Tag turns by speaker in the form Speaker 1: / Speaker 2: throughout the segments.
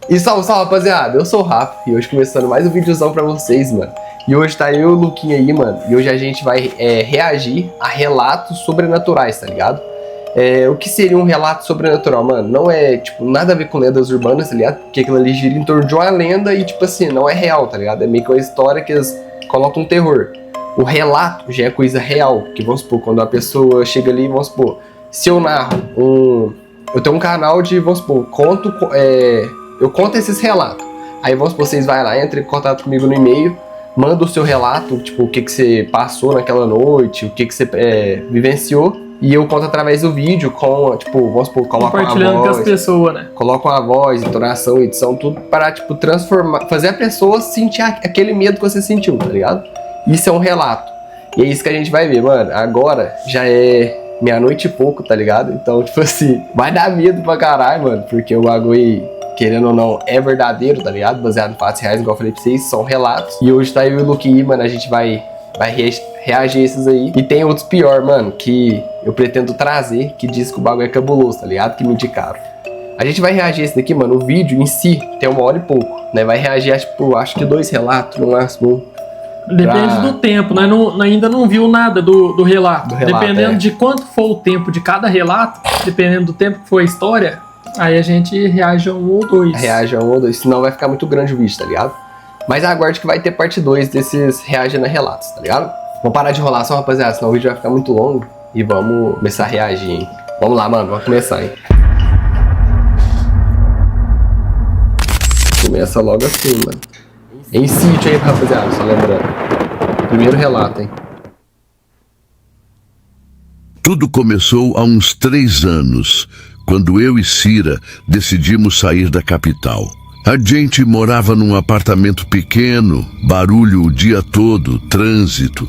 Speaker 1: E salve, salve, rapaziada, eu sou o Rafa e hoje começando mais um videozão pra vocês, mano. E hoje tá eu e o Luquinha aí, mano, e hoje a gente vai reagir a relatos sobrenaturais, tá ligado? O que seria um relato sobrenatural, mano? Não é, tipo, nada a ver com lendas urbanas, tá ligado? Porque aquilo ali gira em torno de uma lenda e, tipo assim, não é real, tá ligado? É meio que uma história que eles colocam um terror. O relato já é coisa real, que vamos supor, quando a pessoa chega ali, vamos supor, se eu narro eu tenho um canal de, vamos supor, eu conto esses relatos. Aí vamos supor, vocês vai lá, entra em contato comigo no e-mail, manda o seu relato, tipo, o que você passou naquela noite, o que você vivenciou, e eu conto através do vídeo com, tipo, vamos supor, coloco uma voz,
Speaker 2: compartilhando com as pessoas, né?
Speaker 1: Coloco uma voz, entonação, edição, tudo para, tipo, transformar, fazer a pessoa sentir aquele medo que você sentiu, tá ligado? Isso é um relato. E é isso que a gente vai ver, mano. Agora já é meia-noite e pouco, tá ligado? Então, tipo assim, vai dar medo pra caralho, mano, porque o bagulho, querendo ou não, é verdadeiro, tá ligado? Baseado em fatos reais, igual eu falei pra vocês, são relatos. E hoje tá eu e o Luquinha, mano, a gente vai reagir a esses aí. E tem outros pior, mano, que eu pretendo trazer, que diz que o bagulho é cabuloso, tá ligado? Que me indicaram. A gente vai reagir a esse daqui, mano, o vídeo em si tem 1 hora e pouco, né? Vai reagir, tipo, acho que 2 relatos, no máximo.
Speaker 2: Depende do tempo, nós ainda não viu nada do relato. Dependendo de quanto for o tempo de cada relato, dependendo do tempo que for a história, aí a gente reage a 1 ou 2.
Speaker 1: Reage a 1 ou 2, senão vai ficar muito grande o vídeo, tá ligado? Mas aguarde que vai ter parte 2 desses reagindo a relatos, tá ligado? Vamos parar de enrolação, rapaziada, senão o vídeo vai ficar muito longo. E vamos começar a reagir, hein? Vamos lá, mano, vamos começar, hein? Começa logo assim, mano. Em sítio aí, rapaziada, só lembrando. Primeiro relato, hein?
Speaker 3: Tudo começou há uns 3 anos, quando eu e Cira decidimos sair da capital. A gente morava num apartamento pequeno, barulho o dia todo, trânsito,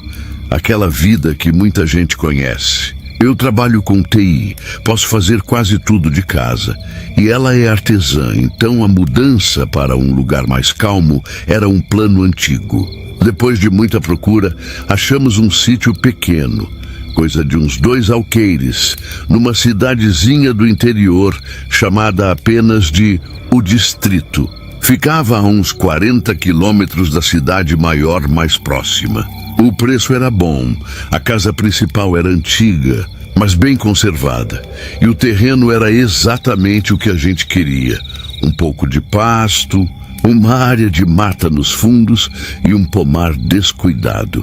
Speaker 3: aquela vida que muita gente conhece. Eu trabalho com TI, posso fazer quase tudo de casa. E ela é artesã, então a mudança para um lugar mais calmo era um plano antigo. Depois de muita procura, achamos um sítio pequeno, coisa de uns 2 alqueires, numa cidadezinha do interior chamada apenas de O Distrito. Ficava a uns 40 quilômetros da cidade maior mais próxima. O preço era bom, a casa principal era antiga, mas bem conservada, e o terreno era exatamente o que a gente queria. Um pouco de pasto, uma área de mata nos fundos e um pomar descuidado.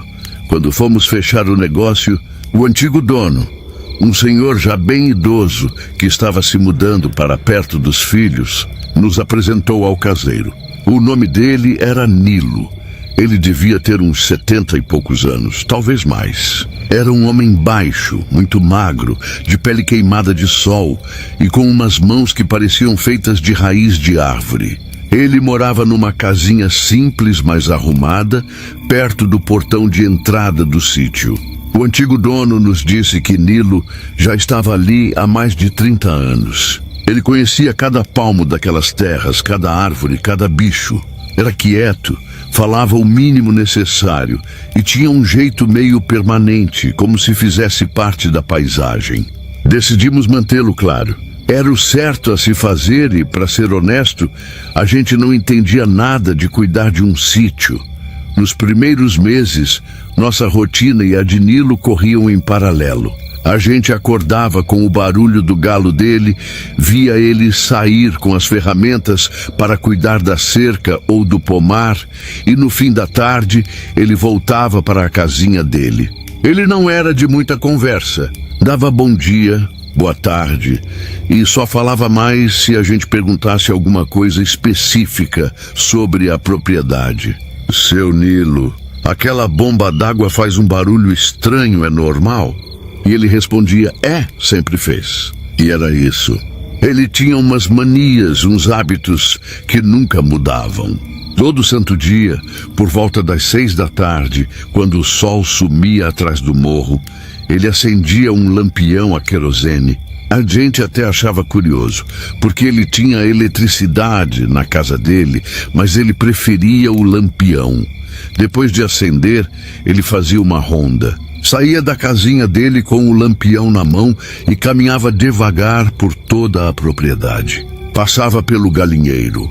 Speaker 3: Quando fomos fechar o negócio, o antigo dono, um senhor já bem idoso que estava se mudando para perto dos filhos, nos apresentou ao caseiro. O nome dele era Nilo. Ele devia ter uns 70 e poucos anos, talvez mais. Era um homem baixo, muito magro, de pele queimada de sol e com umas mãos que pareciam feitas de raiz de árvore. Ele morava numa casinha simples, mas arrumada, perto do portão de entrada do sítio. O antigo dono nos disse que Nilo já estava ali há mais de 30 anos. Ele conhecia cada palmo daquelas terras, cada árvore, cada bicho. Era quieto, falava o mínimo necessário e tinha um jeito meio permanente, como se fizesse parte da paisagem. Decidimos mantê-lo claro. Era o certo a se fazer e, para ser honesto, a gente não entendia nada de cuidar de um sítio. Nos primeiros meses, nossa rotina e a de Nilo corriam em paralelo. A gente acordava com o barulho do galo dele, via ele sair com as ferramentas para cuidar da cerca ou do pomar, e no fim da tarde ele voltava para a casinha dele. Ele não era de muita conversa, dava bom dia, boa tarde, e só falava mais se a gente perguntasse alguma coisa específica sobre a propriedade. Seu Nilo, aquela bomba d'água faz um barulho estranho, é normal? E ele respondia, sempre fez. E era isso. Ele tinha umas manias, uns hábitos que nunca mudavam. Todo santo dia, por volta das 6 da tarde, quando o sol sumia atrás do morro, ele acendia um lampião a querosene. A gente até achava curioso, porque ele tinha eletricidade na casa dele, mas ele preferia o lampião. Depois de acender, ele fazia uma ronda. Saía da casinha dele com o lampião na mão e caminhava devagar por toda a propriedade. Passava pelo galinheiro.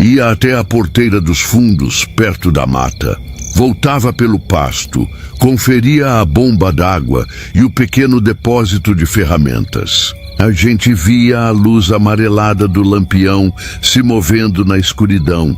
Speaker 3: Ia até a porteira dos fundos, perto da mata. Voltava pelo pasto, conferia a bomba d'água e o pequeno depósito de ferramentas. A gente via a luz amarelada do lampião se movendo na escuridão.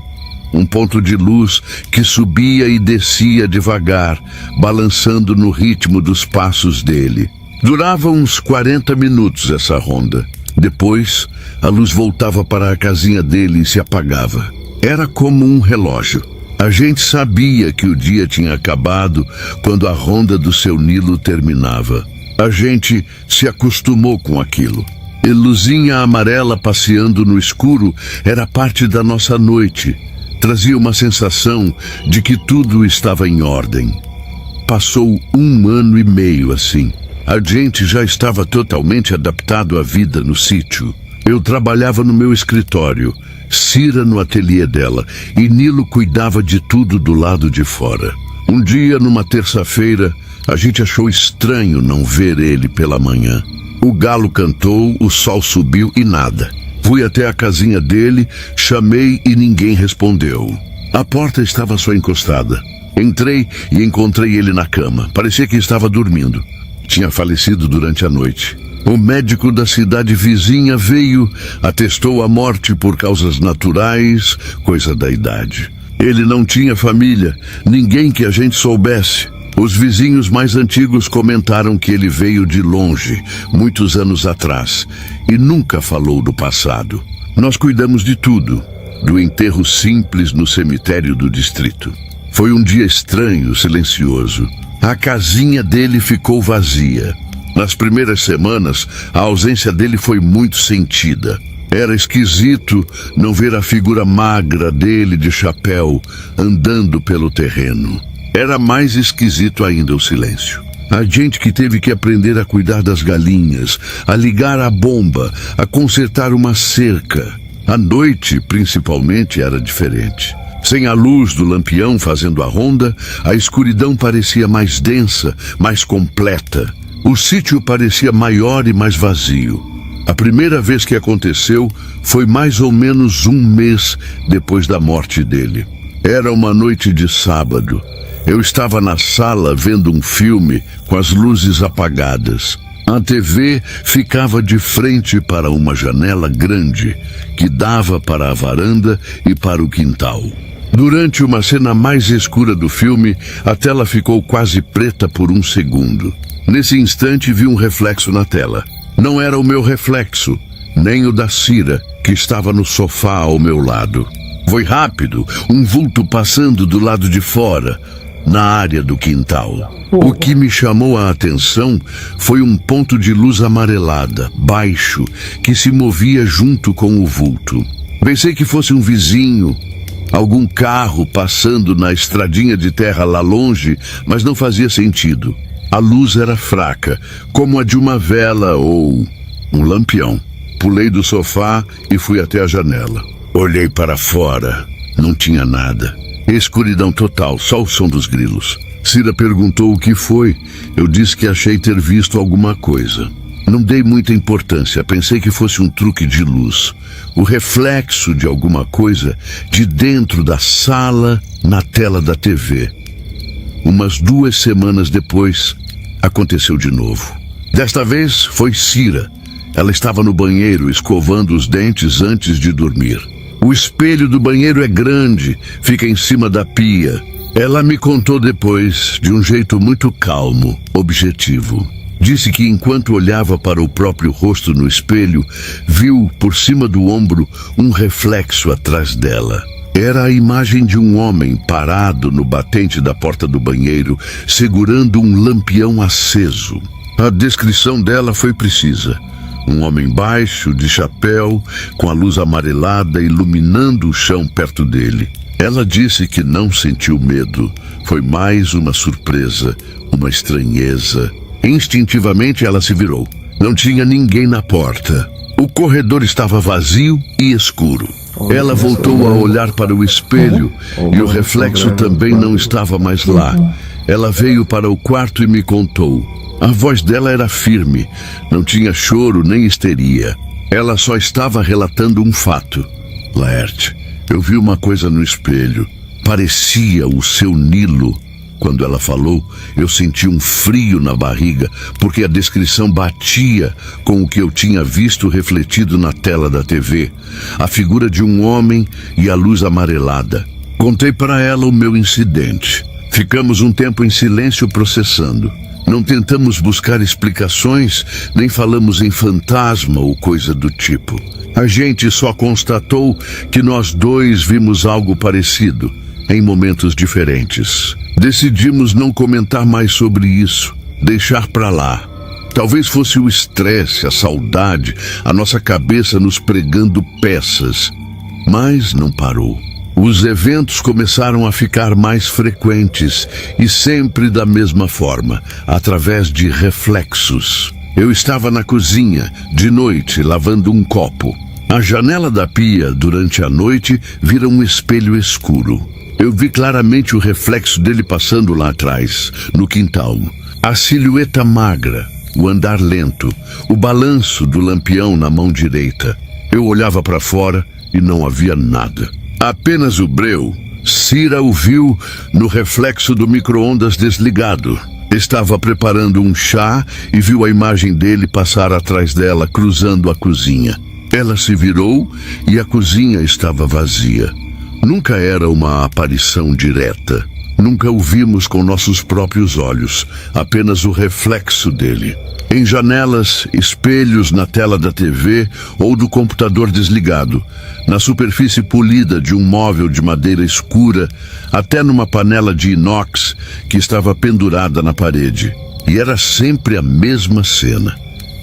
Speaker 3: Um ponto de luz que subia e descia devagar, balançando no ritmo dos passos dele. Durava uns 40 minutos essa ronda. Depois, a luz voltava para a casinha dele e se apagava. Era como um relógio. A gente sabia que o dia tinha acabado quando a ronda do seu Nilo terminava. A gente se acostumou com aquilo. E luzinha amarela passeando no escuro era parte da nossa noite. Trazia uma sensação de que tudo estava em ordem. Passou 1 ano e meio assim. A gente já estava totalmente adaptado à vida no sítio. Eu trabalhava no meu escritório, Cira no ateliê dela, e Nilo cuidava de tudo do lado de fora. Um dia, numa terça-feira, a gente achou estranho não ver ele pela manhã. O galo cantou, o sol subiu e nada. Fui até a casinha dele, chamei e ninguém respondeu. A porta estava só encostada. Entrei e encontrei ele na cama. Parecia que estava dormindo. Tinha falecido durante a noite. O médico da cidade vizinha veio, atestou a morte por causas naturais, coisa da idade. Ele não tinha família, ninguém que a gente soubesse. Os vizinhos mais antigos comentaram que ele veio de longe, muitos anos atrás, e nunca falou do passado. Nós cuidamos de tudo, do enterro simples no cemitério do distrito. Foi um dia estranho, silencioso. A casinha dele ficou vazia. Nas primeiras semanas, a ausência dele foi muito sentida. Era esquisito não ver a figura magra dele de chapéu andando pelo terreno. Era mais esquisito ainda o silêncio. A gente que teve que aprender a cuidar das galinhas, a ligar a bomba, a consertar uma cerca. A noite, principalmente, era diferente. Sem a luz do lampião fazendo a ronda, a escuridão parecia mais densa, mais completa. O sítio parecia maior e mais vazio. A primeira vez que aconteceu foi mais ou menos 1 mês depois da morte dele. Era uma noite de sábado. Eu estava na sala vendo um filme com as luzes apagadas. A TV ficava de frente para uma janela grande que dava para a varanda e para o quintal. Durante uma cena mais escura do filme, a tela ficou quase preta por 1 segundo. Nesse instante vi um reflexo na tela. Não era o meu reflexo, nem o da Cira, que estava no sofá ao meu lado. Foi rápido, um vulto passando do lado de fora, na área do quintal. O que me chamou a atenção foi um ponto de luz amarelada, baixo, que se movia junto com o vulto. Pensei que fosse um vizinho, algum carro passando na estradinha de terra lá longe, mas não fazia sentido. A luz era fraca, como a de uma vela ou um lampião. Pulei do sofá e fui até a janela. Olhei para fora. Não tinha nada. Escuridão total, só o som dos grilos. Cira perguntou o que foi. Eu disse que achei ter visto alguma coisa. Não dei muita importância, pensei que fosse um truque de luz. O reflexo de alguma coisa de dentro da sala na tela da TV. Umas 2 semanas depois, aconteceu de novo. Desta vez foi Cira. Ela estava no banheiro escovando os dentes antes de dormir. O espelho do banheiro é grande, fica em cima da pia. Ela me contou depois, de um jeito muito calmo, objetivo. Disse que enquanto olhava para o próprio rosto no espelho, viu por cima do ombro um reflexo atrás dela. Era a imagem de um homem parado no batente da porta do banheiro, segurando um lampião aceso. A descrição dela foi precisa. Um homem baixo, de chapéu, com a luz amarelada iluminando o chão perto dele. Ela disse que não sentiu medo. Foi mais uma surpresa, uma estranheza. Instintivamente ela se virou. Não tinha ninguém na porta. O corredor estava vazio e escuro. Ela voltou a olhar para o espelho e o reflexo também não estava mais lá. Ela veio para o quarto e me contou. A voz dela era firme, não tinha choro nem histeria. Ela só estava relatando um fato. Laerte, Eu vi uma coisa no espelho. Parecia o seu Nilo. Quando ela falou, eu senti um frio na barriga, porque a descrição batia com o que eu tinha visto refletido na tela da TV. A figura de um homem e a luz amarelada. Contei para ela o meu incidente. Ficamos um tempo em silêncio processando. Não tentamos buscar explicações, nem falamos em fantasma ou coisa do tipo. A gente só constatou que nós dois vimos algo parecido, em momentos diferentes. Decidimos não comentar mais sobre isso, deixar pra lá. Talvez fosse o estresse, a saudade, a nossa cabeça nos pregando peças. Mas não parou. Os eventos começaram a ficar mais frequentes e sempre da mesma forma, através de reflexos. Eu estava na cozinha, de noite, lavando um copo. A janela da pia, durante a noite, vira um espelho escuro. Eu vi claramente o reflexo dele passando lá atrás, no quintal. A silhueta magra, o andar lento, o balanço do lampião na mão direita. Eu olhava para fora e não havia nada. Apenas o breu. Cira o viu no reflexo do micro-ondas desligado. Estava preparando um chá e viu a imagem dele passar atrás dela, cruzando a cozinha. Ela se virou e a cozinha estava vazia. Nunca era uma aparição direta. Nunca o vimos com nossos próprios olhos, apenas o reflexo dele. Em janelas, espelhos na tela da TV ou do computador desligado, na superfície polida de um móvel de madeira escura, até numa panela de inox que estava pendurada na parede. E era sempre a mesma cena.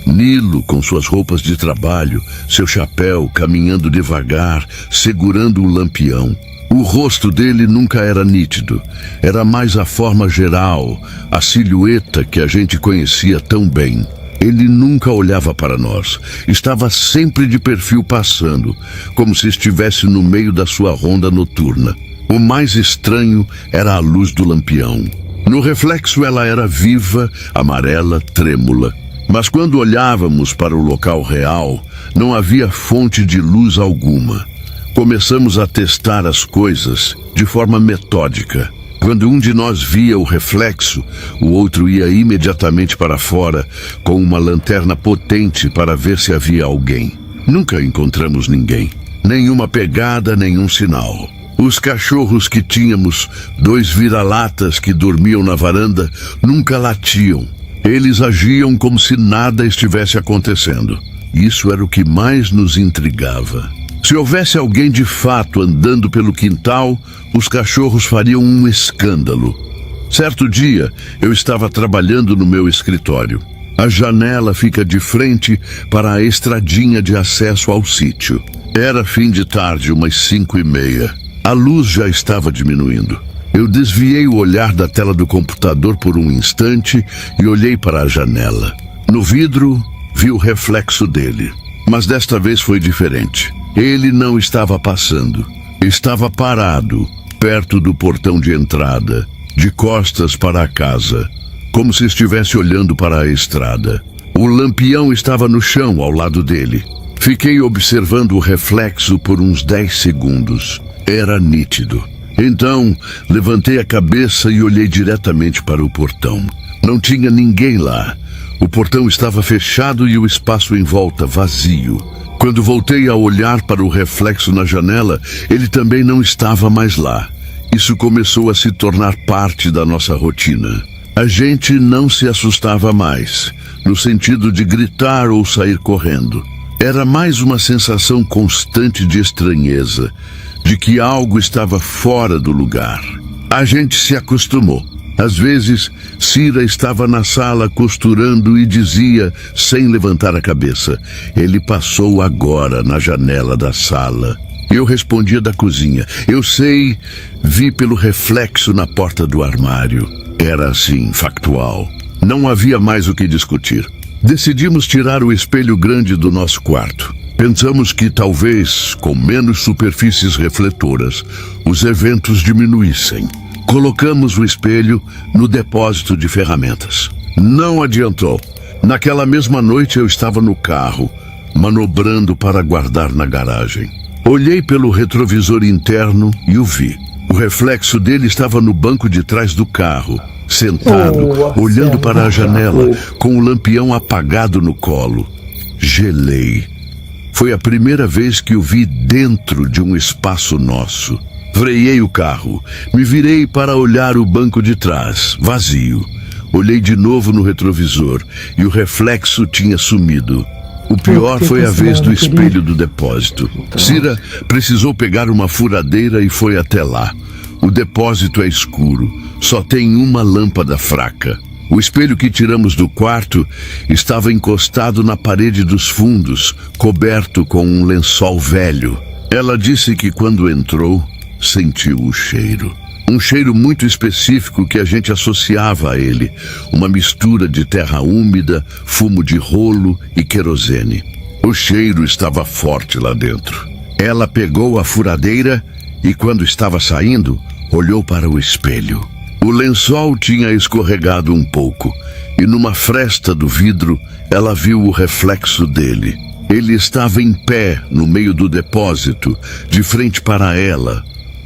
Speaker 3: Nilo, com suas roupas de trabalho, seu chapéu, caminhando devagar, segurando um lampião. O rosto dele nunca era nítido. Era mais a forma geral, a silhueta que a gente conhecia tão bem. Ele nunca olhava para nós. Estava sempre de perfil passando, como se estivesse no meio da sua ronda noturna. O mais estranho era a luz do lampião. No reflexo ela era viva, amarela, trêmula. Mas quando olhávamos para o local real, não havia fonte de luz alguma. Começamos a testar as coisas de forma metódica. Quando um de nós via o reflexo, o outro ia imediatamente para fora com uma lanterna potente para ver se havia alguém. Nunca encontramos ninguém. Nenhuma pegada, nenhum sinal. Os cachorros que tínhamos, 2 vira-latas que dormiam na varanda, nunca latiam. Eles agiam como se nada estivesse acontecendo. Isso era o que mais nos intrigava. Se houvesse alguém de fato andando pelo quintal, os cachorros fariam um escândalo. Certo dia, eu estava trabalhando no meu escritório. A janela fica de frente para a estradinha de acesso ao sítio. Era fim de tarde, umas 5:30. A luz já estava diminuindo. Eu desviei o olhar da tela do computador por um instante e olhei para a janela. No vidro, vi o reflexo dele. Mas desta vez foi diferente. Ele não estava passando. Estava parado, perto do portão de entrada, de costas para a casa, como se estivesse olhando para a estrada. O lampião estava no chão ao lado dele. Fiquei observando o reflexo por uns 10 segundos. Era nítido. Então, levantei a cabeça e olhei diretamente para o portão. Não tinha ninguém lá. O portão estava fechado e o espaço em volta vazio. Quando voltei a olhar para o reflexo na janela, ele também não estava mais lá. Isso começou a se tornar parte da nossa rotina. A gente não se assustava mais, no sentido de gritar ou sair correndo. Era mais uma sensação constante de estranheza, de que algo estava fora do lugar. A gente se acostumou. Às vezes, Cira estava na sala costurando e dizia, sem levantar a cabeça, "Ele passou agora na janela da sala." Eu respondia da cozinha, "Eu sei, vi pelo reflexo na porta do armário." Era assim, factual. Não havia mais o que discutir. Decidimos tirar o espelho grande do nosso quarto. Pensamos que talvez, com menos superfícies refletoras, os eventos diminuíssem. Colocamos o espelho no depósito de ferramentas. Não adiantou. Naquela mesma noite eu estava no carro, manobrando para guardar na garagem. Olhei pelo retrovisor interno e o vi. O reflexo dele estava no banco de trás do carro, sentado, olhando para a janela, com o lampião apagado no colo. Gelei. Foi a primeira vez que o vi dentro de um espaço nosso. Freiei o carro, me virei para olhar o banco de trás, vazio. Olhei de novo no retrovisor e o reflexo tinha sumido. O pior foi a vez do espelho do depósito. Cira precisou pegar uma furadeira e foi até lá. O depósito é escuro, só tem uma lâmpada fraca. O espelho que tiramos do quarto estava encostado na parede dos fundos, coberto com um lençol velho. Ela disse que quando entrou, sentiu o cheiro. Um cheiro muito específico que a gente associava a ele. Uma mistura de terra úmida, fumo de rolo e querosene. O cheiro estava forte lá dentro. Ela pegou a furadeira e, quando estava saindo, olhou para o espelho. O lençol tinha escorregado um pouco e, numa fresta do vidro, ela viu o reflexo dele. Ele estava em pé no meio do depósito, de frente para ela,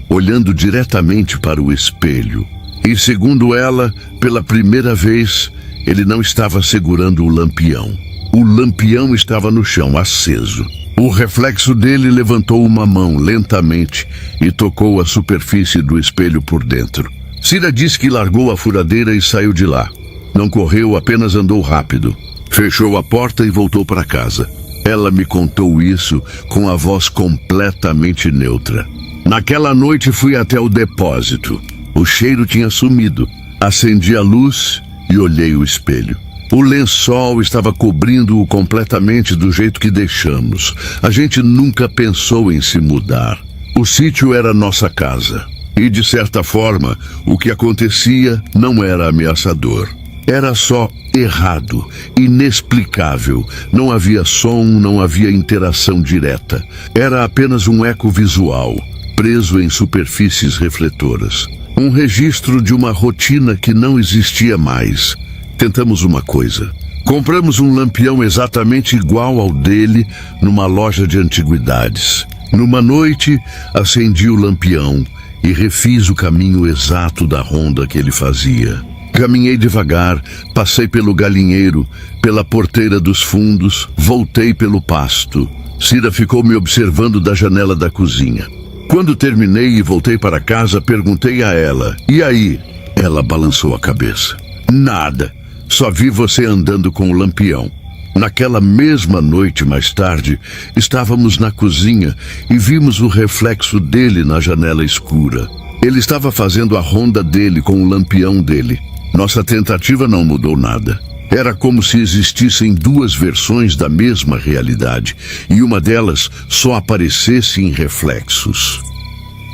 Speaker 3: olhando diretamente para o espelho. E, segundo ela, pela primeira vez, ele não estava segurando o lampião. O lampião estava no chão, aceso. O reflexo dele levantou uma mão lentamente e tocou a superfície do espelho por dentro. Cira disse que largou a furadeira e saiu de lá. Não correu, apenas andou rápido. Fechou a porta e voltou para casa. Ela me contou isso com a voz completamente neutra. Naquela noite fui até o depósito. O cheiro tinha sumido. Acendi a luz e olhei o espelho. O lençol estava cobrindo-o completamente do jeito que deixamos. A gente nunca pensou em se mudar. O sítio era nossa casa. E, de certa forma, o que acontecia não era ameaçador. Era só errado, inexplicável. Não havia som, não havia interação direta. Era apenas um eco visual, preso em superfícies refletoras. Um registro de uma rotina que não existia mais. Tentamos uma coisa. Compramos um lampião exatamente igual ao dele numa loja de antiguidades. Numa noite, acendi o lampião e refiz o caminho exato da ronda que ele fazia. Caminhei devagar, passei pelo galinheiro, pela porteira dos fundos, voltei pelo pasto. Cira ficou me observando da janela da cozinha. Quando terminei e voltei para casa, perguntei a ela: "E aí?" Ela balançou a cabeça. "Nada. Só vi você andando com o lampião." Naquela mesma noite, mais tarde, estávamos na cozinha e vimos o reflexo dele na janela escura. Ele estava fazendo a ronda dele com o lampião dele. Nossa tentativa não mudou nada. Era como se existissem duas versões da mesma realidade, e uma delas só aparecesse em reflexos.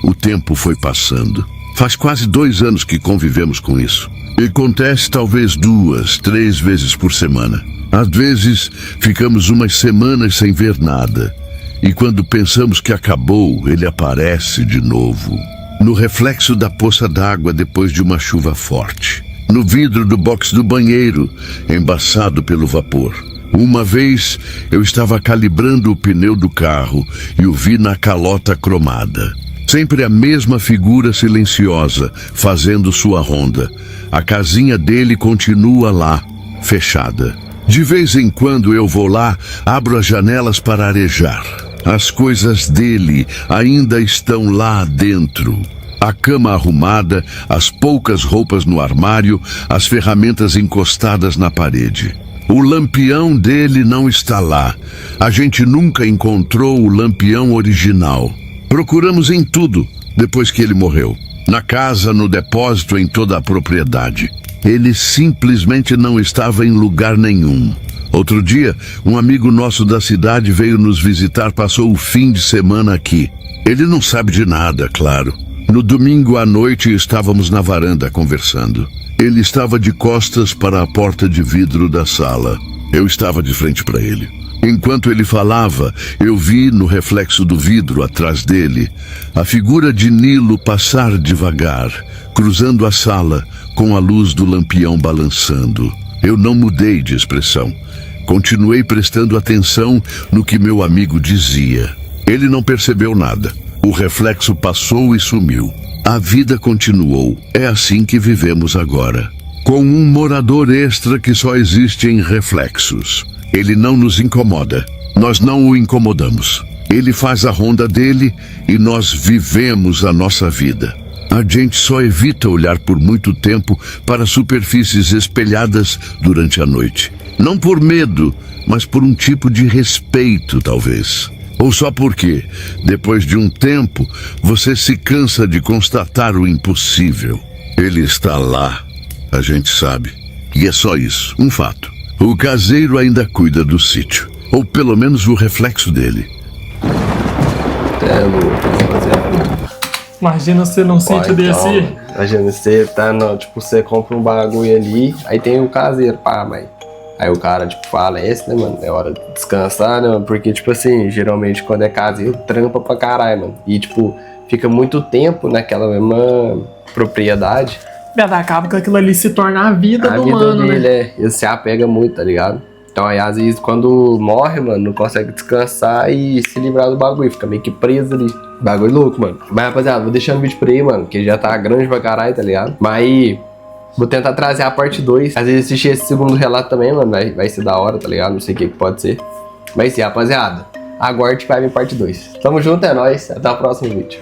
Speaker 3: O tempo foi passando. Faz quase 2 anos que convivemos com isso. E acontece talvez 2, 3 vezes por semana. Às vezes, ficamos umas semanas sem ver nada. E quando pensamos que acabou, ele aparece de novo. No reflexo da poça d'água depois de uma chuva forte. No vidro do box do banheiro, embaçado pelo vapor. Uma vez, eu estava calibrando o pneu do carro e o vi na calota cromada. Sempre a mesma figura silenciosa, fazendo sua ronda. A casinha dele continua lá, fechada. De vez em quando eu vou lá, abro as janelas para arejar. As coisas dele ainda estão lá dentro. A cama arrumada, as poucas roupas no armário, as ferramentas encostadas na parede. O lampião dele não está lá. A gente nunca encontrou o lampião original. Procuramos em tudo depois que ele morreu. Na casa, no depósito, em toda a propriedade. Ele simplesmente não estava em lugar nenhum. Outro dia, um amigo nosso da cidade veio nos visitar, passou o fim de semana aqui. Ele não sabe de nada, claro. No domingo à noite estávamos na varanda conversando. Ele estava de costas para a porta de vidro da sala. Eu estava de frente para ele. Enquanto ele falava, eu vi no reflexo do vidro atrás dele a figura de Nilo passar devagar, cruzando a sala com a luz do lampião balançando. Eu não mudei de expressão. Continuei prestando atenção no que meu amigo dizia. Ele não percebeu nada. O reflexo passou e sumiu. A vida continuou. É assim que vivemos agora. Com um morador extra que só existe em reflexos. Ele não nos incomoda. Nós não o incomodamos. Ele faz a ronda dele e nós vivemos a nossa vida. A gente só evita olhar por muito tempo para superfícies espelhadas durante a noite. Não por medo, mas por um tipo de respeito, talvez. Ou só porque, depois de um tempo, você se cansa de constatar o impossível. Ele está lá, a gente sabe. E é só isso, um fato. O caseiro ainda cuida do sítio. Ou pelo menos o reflexo dele.
Speaker 1: É louco, rapaziada.
Speaker 2: Imagina você num sítio desse.
Speaker 1: Imagina, você tá, tipo, você compra um bagulho ali, aí tem o caseiro, pá, mas... Aí o cara, tipo, fala, né, mano, é hora de descansar, né, mano? Porque, tipo assim, geralmente quando é caseiro, trampa pra caralho, mano. E, tipo, fica muito tempo naquela mesma propriedade.
Speaker 2: Acaba que aquilo ali se torna a vida do mano,
Speaker 1: dele,
Speaker 2: né?
Speaker 1: Ele se apega muito, tá ligado? Então aí às vezes quando morre, mano, não consegue descansar e se livrar do bagulho, fica meio que preso ali. Bagulho louco, mano. Mas rapaziada, vou deixando o vídeo por aí, mano, que já tá grande pra caralho, tá ligado? Mas vou tentar trazer a parte 2. Às vezes assistir esse segundo relato também, mano, vai ser da hora, tá ligado? Não sei o que pode ser. Mas sim, rapaziada, aguarde que vai vir parte 2. Tamo junto, é nóis, até o próximo vídeo.